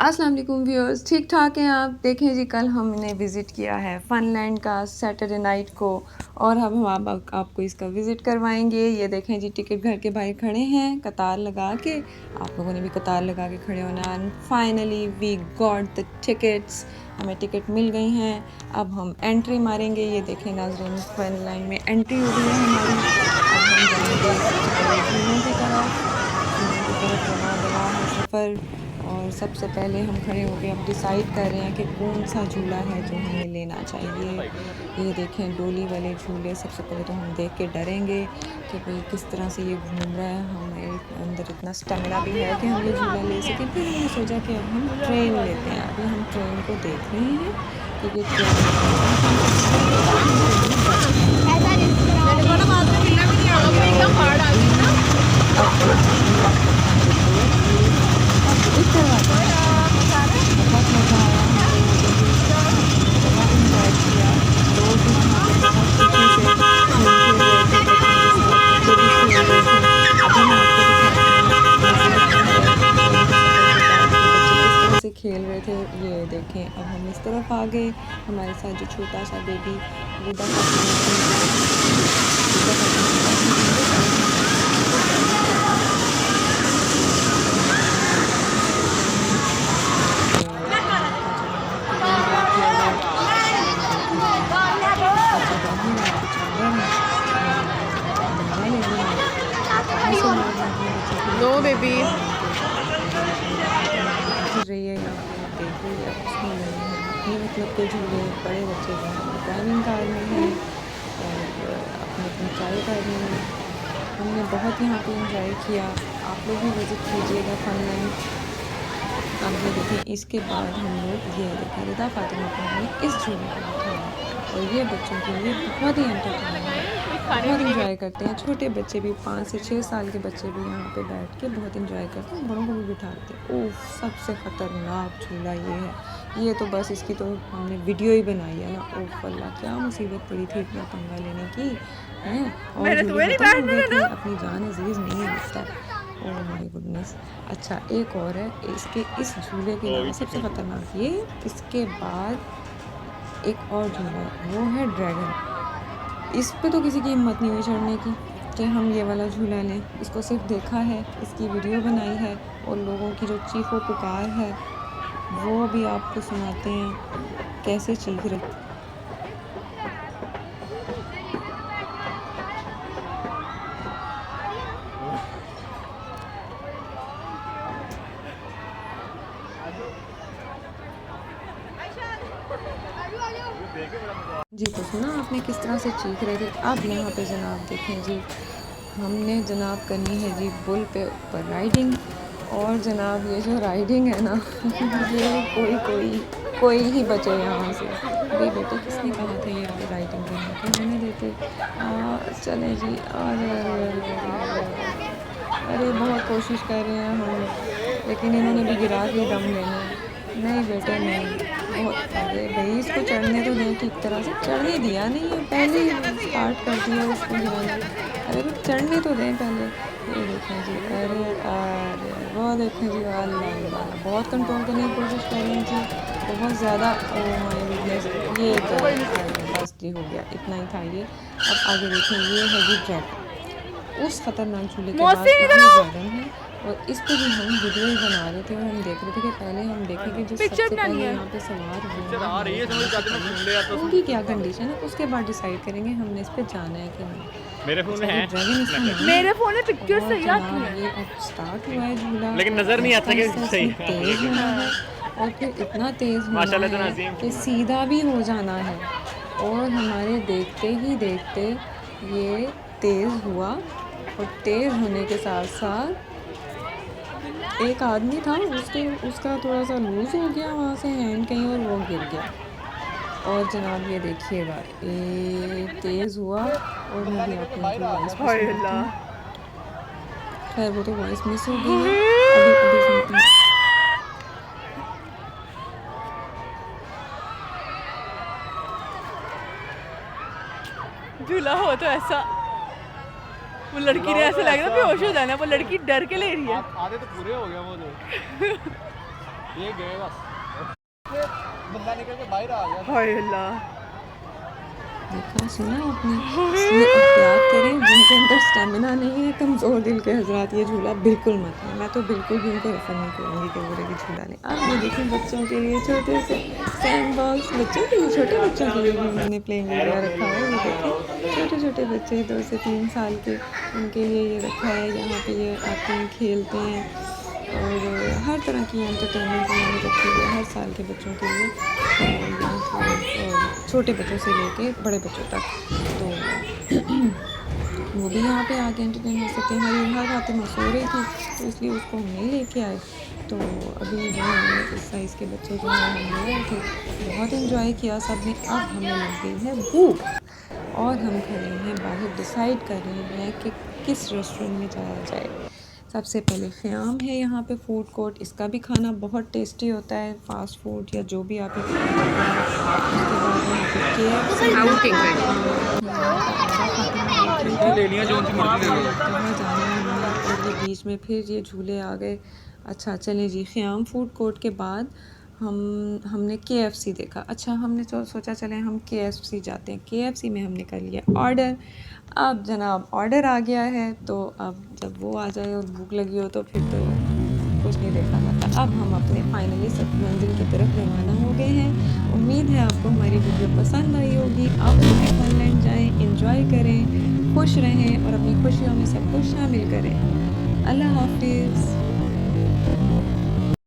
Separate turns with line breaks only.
अस्सलाम वालेकुम व्यूअर्स, ठीक ठाक हैं आप? देखें जी, कल हमने विज़िट किया है फ़नलैंड का सैटरडे नाइट को और अब हम आपको इसका विज़िट करवाएंगे। ये देखें जी, टिकट घर के बाहर खड़े हैं कतार लगा के। आप लोगों ने भी कतार लगा के खड़े होना। And finally we got the tickets, हमें टिकट मिल गई हैं। अब हम एंट्री मारेंगे। ये देखें नाज़रीन, फ़नलैंड में एंट्री हो गई है हमारी। अब हम जाएंगे सबसे पहले झूलों की तरफ रवा दवा है सफ़र। और सबसे पहले हम खड़े हो गए, अब डिसाइड कर रहे हैं कि कौन सा झूला है जो हमें लेना चाहिए। ये देखें डोली वाले झूले। सबसे पहले तो हम देख के डरेंगे कि भाई किस तरह से ये घूम रहा है। हमारे अंदर इतना स्टेमिना भी है कि हम ये झूला ले सकें। फिर हमने सोचा कि अब हम ट्रेन लेते हैं। अभी हम ट्रेन को देख रहे हैं कि ये खेल रहे थे। ये देखें, अब हम इस तरफ आ गए। हमारे साथ जो छोटा सा बेबी विदा
नो बेबी
रही है। यहाँ पे आप देख रही है उसमें अपने मतलब के झूले बड़े बच्चे जो हैं ड्राइविंग कार में हैं और अपने अपने चाय कार में हैं। हमने बहुत यहाँ पे इंजॉय किया। आप लोग भी विज़िट कीजिएगा फ़नलैंड। अब ये देखें, इसके बाद हम लोग ये देखें रिदा फातिमा को हमने इस झूले पर बैठाया और ये बच्चों के लिए बहुत ही एंटरटेनिंग है, बहुत इंजॉय करते हैं। छोटे बच्चे भी 5 से 6 साल के बच्चे भी यहाँ पे बैठ के बहुत इंजॉय करते हैं, बड़ों को भी बिठाते हैं। ओह, सबसे ख़तरनाक झूला ये है। ये तो बस इसकी तो हमने वीडियो ही बनाई है ना। ओह अल्लाह, क्या मुसीबत पड़ी थी इतना पंगा लेने की है। और अपनी जान अजीज़ नहीं लगता। Oh my goodness. अच्छा, एक और है इसके, इस झूले के अलावा सबसे ख़तरनाक ये। इसके बाद एक और झूला है, वो है ड्रैगन। इस पे तो किसी की हिम्मत नहीं हुई चढ़ने की कि हम ये वाला झूला लें। इसको सिर्फ देखा है, इसकी वीडियो बनाई है और लोगों की जो चीखो पुकार है वो भी आपको सुनाते हैं कैसे चीख रहे। जी, तो सुना आपने किस तरह से चीख रहे थे। अब यहाँ पे जनाब देखें जी, हमने जनाब करनी है जी बुल पे ऊपर राइडिंग। और जनाब ये जो राइडिंग है ना ये कोई ही बचे यहाँ से। भाई बेटे, किसने कहा था ये राइडिंग करने के, मैंने देते चले जी। अरे बहुत कोशिश कर रहे हैं हम, लेकिन इन्होंने भी गिरा के दम लेना है। नहीं बेटे नहीं, बहुत। अरे भाई इसको चढ़ने तो दें, ठीक तरह से चढ़ने दिया नहीं है, पहले ही स्टार्ट कर दिया उसको गिराना। अरे तो चढ़ने तो दें पहले। ये देखें जी, अरे वो देखें जी, अल्लाह बहुत कंट्रोल करने की कोशिश कर रही थी, बहुत ज़्यादा। ओह माय गुडनेस, ये तो बस जी हो गया, इतना ही था ये। अब आगे देखें, ये है जी ड्रैगन। उस ख़तरनाक झूले के बाद ड्रैगन है और इस पर भी हम वीडियो ही बना रहे थे और हम देख रहे थे कि पहले हम देखेंगे जो सबसे पहले यहाँ पे सवार हुए उनकी क्या कंडीशन है, उसके बाद डिसाइड करेंगे हमने इस पे जाना है कि नहीं।
मेरे फोन में है,
मेरे फोन में पिक्चर सही आती है। ये अब स्टार्ट हुआ है झूला,
लेकिन नजर नहीं आता कि सही
तेज होना है और फिर इतना तेज होना है कि सीधा भी हो जाना है। और हमारे देखते ही देखते ये तेज हुआ और तेज होने के साथ साथ एक आदमी था, उसका थोड़ा सा लूज़ हो गया वहाँ से हैंड कहीं और वो गिर गया। और जनाब ये देखिएगा, तेज़ हुआ और मैं भी अपनी वॉइस खैर वो तो वॉइस मिस हो गई है। अभी सुनते हैं।
झूला हो तो ऐसा, वो लड़की ने ऐसे लग रहा है बेहोश हो जाना, वो लड़की डर के ले रही है। आधे तो पूरे हो गया वो तो।
ये गए बस ये बंदा निकल के बाहर आ गया।
हाय अल्लाह।
देखा सुना आपने, इसलिए एहतियात करें जिनके अंदर स्टेमिना नहीं है, कमज़ोर दिल के हजरात ये झूला बिल्कुल मत लें। मैं तो बिल्कुल भी उनको रेफर नहीं करूँगी कि वो कि झूला लें। अब ये देखिए बच्चों के लिए छोटे से सैंड बॉक्स, बच्चों के लिए, छोटे बच्चों के लिए भी उन्होंने प्लेइंग एरिया रखा है। ये देखिए छोटे छोटे बच्चे 2 से 3 साल के, उनके लिए ये रखा है। यहाँ पे ये आते हैं, खेलते हैं और हर तरह की एंटरटेनमेंट उन्होंने रखी हुई है हर साल के बच्चों के लिए। छोटे बच्चों से लेके बड़े बच्चों तक, तो वो भी यहाँ पे आके एंटरटेन हो सकते हैं। हमारी हर फातिमा सो रही थी तो इसलिए उसको हम नहीं लेके आए। तो अभी जो है इस साइज़ के बच्चे जो हैं हम ले आए थे, बहुत इन्जॉय किया सब ने। अब हमें लग गई है भूख और हम खड़े हैं बाहर, डिसाइड कर रहे हैं कि किस रेस्टोरेंट में जाया जाए। सबसे पहले ख़याम है यहाँ पे फ़ूड कोर्ट, इसका भी खाना बहुत टेस्टी होता है, फ़ास्ट फूड या जो भी आप ये खाना खाते हैं। उसके बाद यहाँ पे KFC
ले लिया जो उनकी मर्जी ले लिया।
कहाँ जाना है हमने, और ये बीच में फिर ये झूले आ गए। अच्छा चलें जी, ख़याम फ़ूड कोर्ट के बाद हमने KFC देखा। अच्छा हमने सोचा चलें हम KFC जाते हैं। KFC में हमने कर लिया ऑर्डर। अब जनाब ऑर्डर आ गया है, तो अब जब वो आ जाए और भूख लगी हो तो फिर तो कुछ नहीं देखा जाता। अब हम अपने फाइनली सब मंजिल की तरफ रवाना हो गए हैं। उम्मीद है आपको हमारी वीडियो पसंद आई होगी। आप भी फनलैंड जाएँ, इंजॉय करें, खुश रहें और अपनी खुशियों में सबको शामिल करें। अल्लाह हाफिज़।